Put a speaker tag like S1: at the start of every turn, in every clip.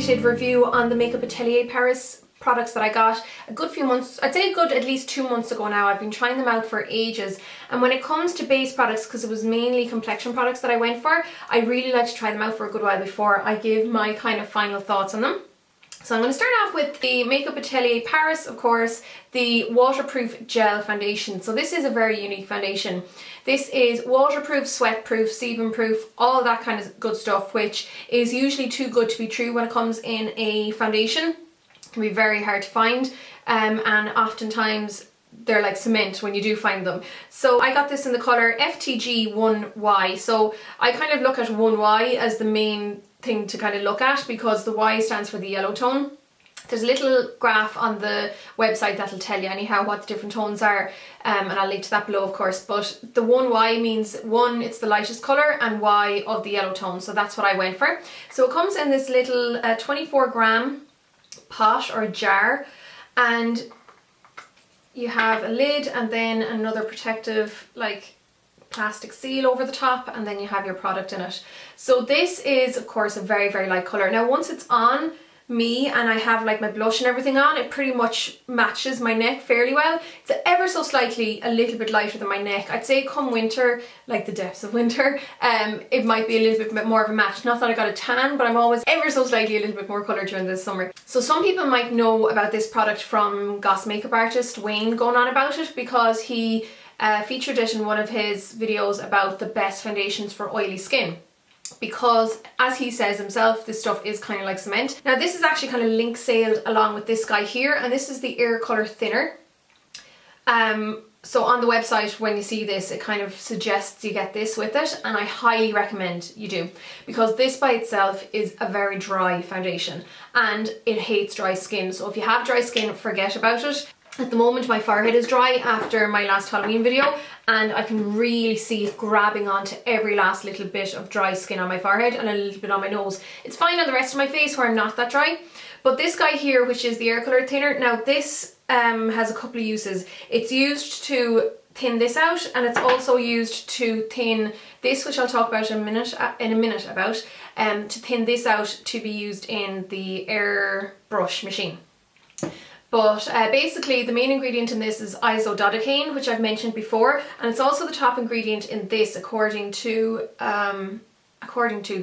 S1: updated review on the Makeup Atelier Paris products that I got a good few months, I'd say a good at least 2 months ago now. I've been trying them out for ages, and when it comes to base products, because it was mainly complexion products that I went for, I really like to try them out for a good while before I give my kind of final thoughts on them. So I'm going to start off with the Makeup Atelier Paris, of course, the waterproof gel foundation. So this is a very unique foundation. This is waterproof, sweat-proof, sebum-proof, all that kind of good stuff, which is usually too good to be true when it comes in a foundation. It can be very hard to find, and oftentimes they're like cement when you do find them. So I got this in the colour FTG 1Y. So I kind of look at 1Y as the main thing to kind of look at, because the Y stands for the yellow tone. There's a little graph on the website that'll tell you anyhow what the different tones are, and I'll link to that below, of course. But the 1Y means 1, it's the lightest colour, and Y of the yellow tone. So that's what I went for. So it comes in this little 24 gram pot or jar, and you have a lid and then another protective like plastic seal over the top, and then you have your product in it. So this is of course a very, very light colour. Now once it's on me and I have like my blush and everything on, it pretty much matches my neck fairly well. It's ever so slightly a little bit lighter than my neck. I'd say come winter, like the depths of winter, it might be a little bit more of a match. Not that I got a tan, but I'm always ever so slightly a little bit more colour during this summer. So some people might know about this product from Goss makeup artist Wayne going on about it, because he featured it in one of his videos about the best foundations for oily skin. Because as he says himself, this stuff is kind of like cement. Now this is actually kind of link sailed along with this guy here, and this is the AirColor Thinner. So on the website when you see this, it kind of suggests you get this with it, and I highly recommend you do, because this by itself is a very dry foundation and it hates dry skin. So if you have dry skin, forget about it. At the moment my forehead is dry after my last Halloween video, and I can really see it grabbing onto every last little bit of dry skin on my forehead and a little bit on my nose. It's fine on the rest of my face where I'm not that dry. But this guy here, which is the AirColor Thinner, now this has a couple of uses. It's used to thin this out, and it's also used to thin this, which I'll talk about in a minute about, to thin this out to be used in the AirBrush machine. But basically the main ingredient in this is isododecane, which I've mentioned before, and it's also the top ingredient in this according to the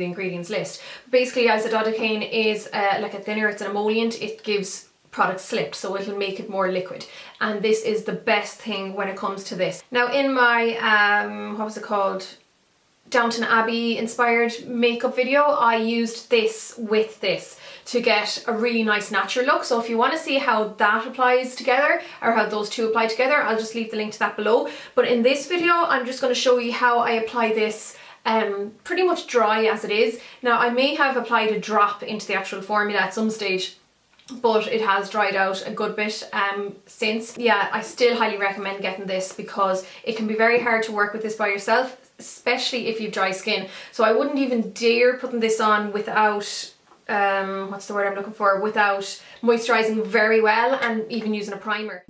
S1: ingredients list. Basically isododecane is like a thinner, it's an emollient, it gives products slip, so it'll make it more liquid, and this is the best thing when it comes to this. Now in my what was it called, Downton Abbey inspired makeup video, I used this with this to get a really nice natural look. So if you want to see how that applies together, or how those two apply together, I'll just leave the link to that below. But in this video I'm just going to show you how I apply this pretty much dry as it is. Now I may have applied a drop into the actual formula at some stage, but it has dried out a good bit since. Yeah, I still highly recommend getting this, because it can be very hard to work with this by yourself, especially if you've dry skin. So I wouldn't even dare putting this on without what's the word I'm looking for, without moisturizing very well and even using a primer.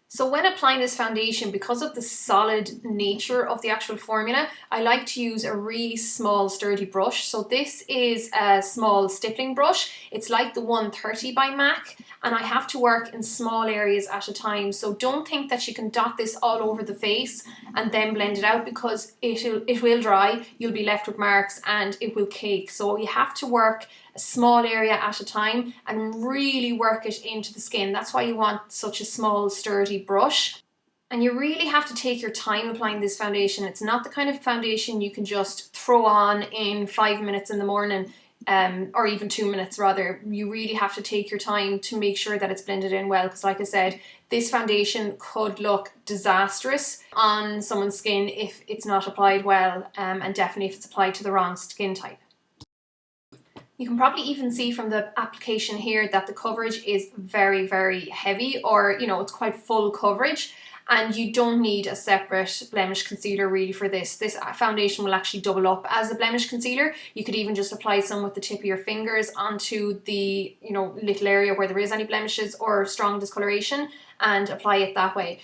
S1: So when applying this foundation, because of the solid nature of the actual formula, I like to use a really small sturdy brush. So this is a small stippling brush. It's like the 130 by MAC, and I have to work in small areas at a time. So don't think that you can dot this all over the face and then blend it out, because it will dry, you'll be left with marks and it will cake. So you have to work a small area at a time and really work it into the skin. That's why you want such a small sturdy brush. And you really have to take your time applying this foundation. It's not the kind of foundation you can just throw on in 5 minutes in the morning, or even 2 minutes rather. You really have to take your time to make sure that it's blended in well, because like I said, this foundation could look disastrous on someone's skin if it's not applied well, and definitely if it's applied to the wrong skin type. You can probably even see from the application here that the coverage is very, very heavy, or you know, it's quite full coverage, and you don't need a separate blemish concealer really for this. This foundation will actually double up as a blemish concealer. You could even just apply some with the tip of your fingers onto the, you know, little area where there is any blemishes or strong discoloration, and apply it that way.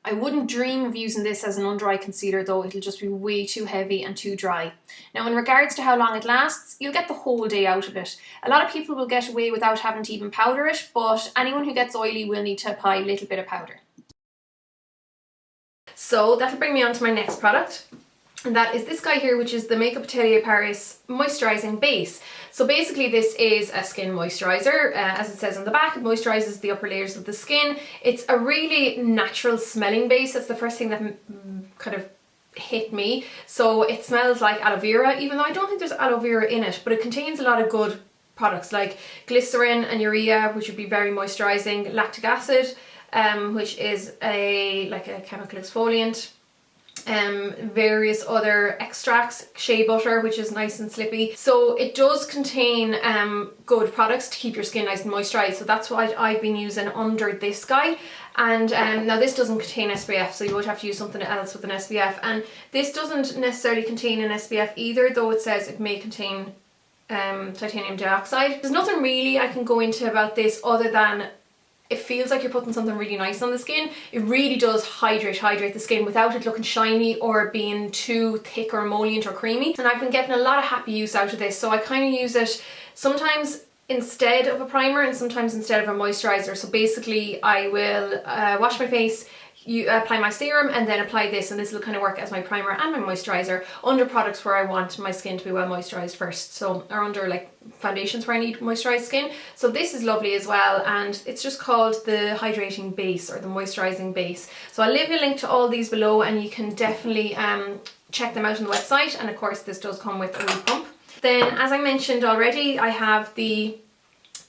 S1: I wouldn't dream of using this as an under eye concealer though, it'll just be way too heavy and too dry. Now in regards to how long it lasts, you'll get the whole day out of it. A lot of people will get away without having to even powder it, but anyone who gets oily will need to apply a little bit of powder. So that'll bring me on to my next product. And that is this guy here, which is the Makeup Atelier Paris Moisturizing Base. So basically this is a skin moisturizer. As it says on the back, it moisturizes the upper layers of the skin. It's a really natural smelling base. That's the first thing that kind of hit me. So it smells like aloe vera, even though I don't think there's aloe vera in it, but it contains a lot of good products like glycerin and urea, which would be very moisturizing, lactic acid, which is like a chemical exfoliant, various other extracts, shea butter, which is nice and slippy. So it does contain good products to keep your skin nice and moisturized. So that's what I've been using under this guy. And now this doesn't contain SPF, so you would have to use something else with an SPF. And this doesn't necessarily contain an SPF either, though it says it may contain titanium dioxide. There's nothing really I can go into about this other than it feels like you're putting something really nice on the skin. It really does hydrate the skin without it looking shiny or being too thick or emollient or creamy. And I've been getting a lot of happy use out of this, so I kind of use it sometimes instead of a primer and sometimes instead of a moisturizer. So basically I will wash my face, apply my serum, and then apply this, and this will kind of work as my primer and my moisturizer under products where I want my skin to be well moisturized first, so or under like foundations where I need moisturized skin. So this is lovely as well, and it's just called the hydrating base or the moisturizing base. So I'll leave a link to all these below, and you can definitely check them out on the website. And of course this does come with a wee pump. Then, as I mentioned already, I have the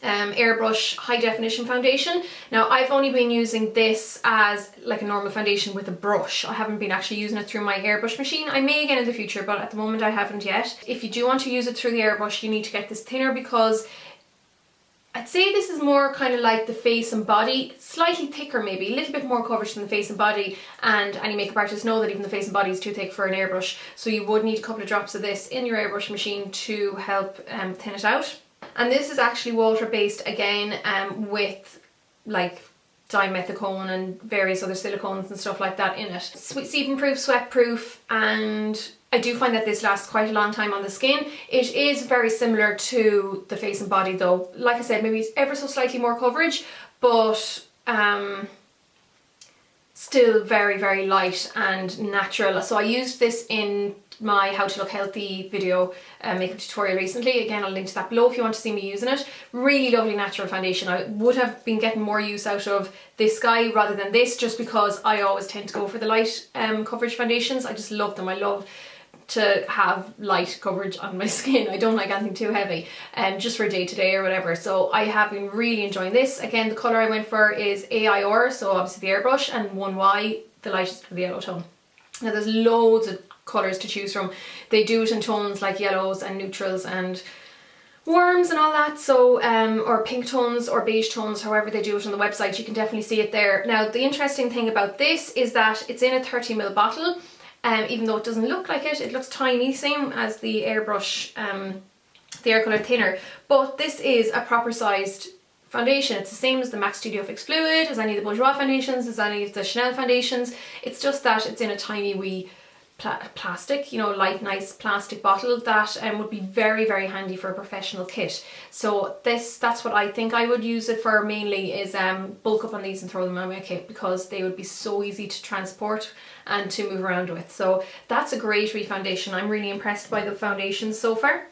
S1: AirBrush High Definition Foundation. Now I've only been using this as like a normal foundation with a brush. I haven't been actually using it through my airbrush machine. I may again in the future, but at the moment I haven't yet. If you do want to use it through the airbrush, you need to get this thinner, because I'd say this is more kind of like the face and body, slightly thicker maybe, a little bit more coverage than the face and body, and any makeup artists know that even the face and body is too thick for an airbrush, so you would need a couple of drops of this in your airbrush machine to help thin it out. And this is actually water based again, with like dimethicone and various other silicones and stuff like that in it. Seeping proof, sweat proof, and I do find that this lasts quite a long time on the skin. It is very similar to the face and body though. Like I said, maybe it's ever so slightly more coverage, but still very, very light and natural. So I used this in my How to Look Healthy video makeup tutorial recently. Again, I'll link to that below if you want to see me using it. Really lovely natural foundation. I would have been getting more use out of this guy rather than this, just because I always tend to go for the light coverage foundations. I just love them. I love to have light coverage on my skin. I don't like anything too heavy, just for day to day or whatever. So I have been really enjoying this. Again, the colour I went for is AIR, so obviously the airbrush, and 1Y, the lightest for the yellow tone. Now there's loads of colours to choose from. They do it in tones like yellows and neutrals and worms and all that, so or pink tones or beige tones, however they do it on the website. You can definitely see it there. Now the interesting thing about this is that it's in a 30ml bottle. Even though it doesn't look like it looks tiny, same as the airbrush, the AirColor Thinner, but this is a proper sized foundation. It's the same as the MAC Studio Fix Fluid, as any of the Bourjois foundations, as any of the Chanel foundations. It's just that it's in a tiny wee plastic, you know, light nice plastic bottle that would be very, very handy for a professional kit. So that's what I think I would use it for mainly, is bulk up on these and throw them in my kit, because they would be so easy to transport and to move around with. So that's a great foundation. I'm really impressed by the foundations so far.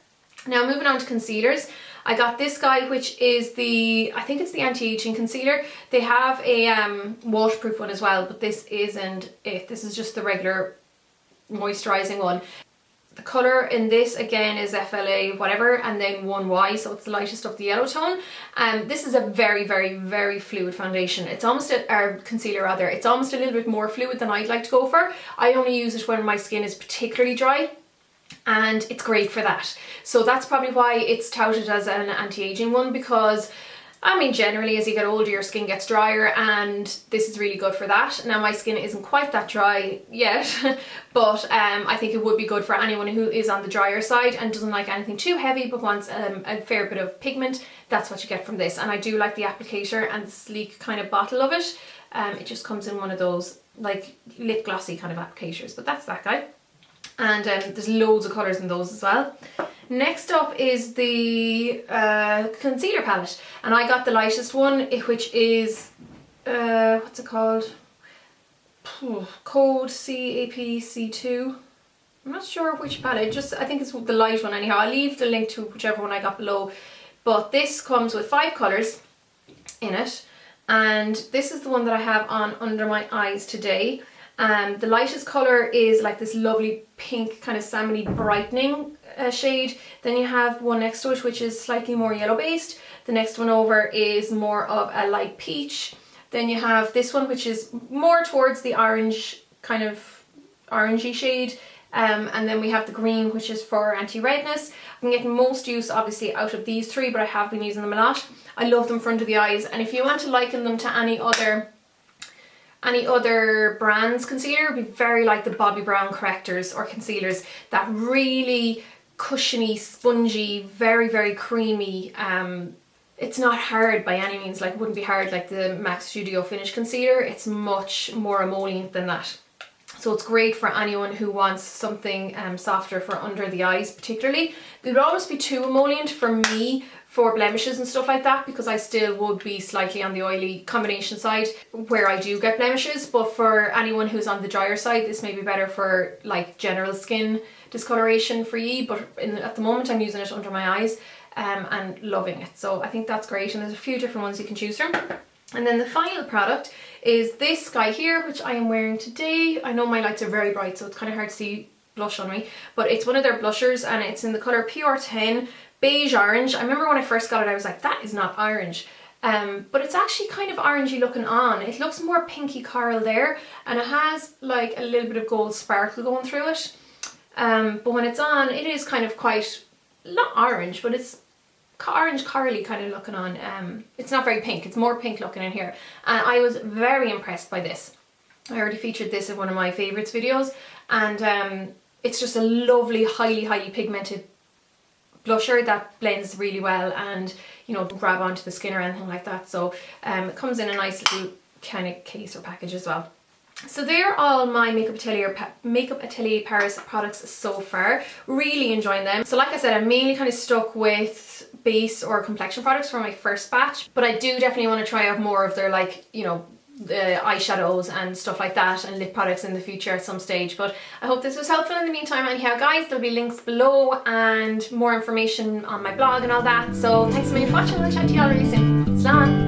S1: Now moving on to concealers, I got this guy, which is I think it's the anti-aging concealer. They have a waterproof one as well, but this isn't it. This is just the regular moisturizing one. The colour in this again is FLA whatever, and then 1Y, so it's the lightest of the yellow tone. This is a very, very, very fluid foundation. It's almost or concealer rather. It's almost a little bit more fluid than I'd like to go for. I only use it when my skin is particularly dry, and it's great for that. So that's probably why it's touted as an anti-aging one, because I mean, generally as you get older your skin gets drier, and this is really good for that. Now my skin isn't quite that dry yet, but I think it would be good for anyone who is on the drier side and doesn't like anything too heavy but wants a fair bit of pigment. That's what you get from this. And I do like the applicator and the sleek kind of bottle of it. It just comes in one of those like lip glossy kind of applicators, but that's that guy. And there's loads of colours in those as well. Next up is the concealer palette, and I got the lightest one, which is what's it called? Code CAPC2. I'm not sure which palette, I think it's the light one anyhow. I'll leave the link to whichever one I got below. But this comes with 5 colours in it, and this is the one that I have on under my eyes today. The lightest colour is like this lovely pink kind of salmony brightening shade. Then you have one next to it which is slightly more yellow based. The next one over is more of a light peach. Then you have this one which is more towards the orange, kind of orangey shade. And then we have the green, which is for anti-redness. I'm getting most use obviously out of these 3, but I have been using them a lot. I love them for under the eyes, and if you want to liken them to any other brand's concealer, it would be very like the Bobbi Brown correctors or concealers. That really cushiony, spongy, very, very creamy. It's not hard by any means, like it wouldn't be hard like the MAC Studio Finish concealer. It's much more emollient than that. So it's great for anyone who wants something softer for under the eyes particularly. It would almost be too emollient for me for blemishes and stuff like that, because I still would be slightly on the oily combination side where I do get blemishes. But for anyone who's on the drier side, this may be better for like general skin discoloration for you. But at the moment I'm using it under my eyes and loving it. So I think that's great, and there's a few different ones you can choose from. And then the final product is this guy here, which I am wearing today. I know my lights are very bright, so it's kind of hard to see blush on me, but it's one of their blushers, and it's in the colour PR10 Beige Orange. I remember when I first got it, I was like, that is not orange. But it's actually kind of orangey looking on. It looks more pinky coral there, and it has like a little bit of gold sparkle going through it. But when it's on, it is kind of quite, not orange, but it's orange corally kind of looking on. It's not very pink, it's more pink looking in here, and I was very impressed by this. I already featured this in one of my favourites videos, and it's just a lovely highly pigmented blusher that blends really well, and you know, don't grab onto the skin or anything like that. So it comes in a nice little kind of case or package as well. So they're all my Makeup Atelier Paris products so far. Really enjoying them. So like I said, I'm mainly kind of stuck with base or complexion products for my first batch, but I do definitely want to try out more of their, like, you know, the eyeshadows and stuff like that, and lip products in the future at some stage. But I hope this was helpful in the meantime. Anyhow guys, there'll be links below and more information on my blog and all that. So thanks so much for watching, and I'll chat to you all really soon. Slán!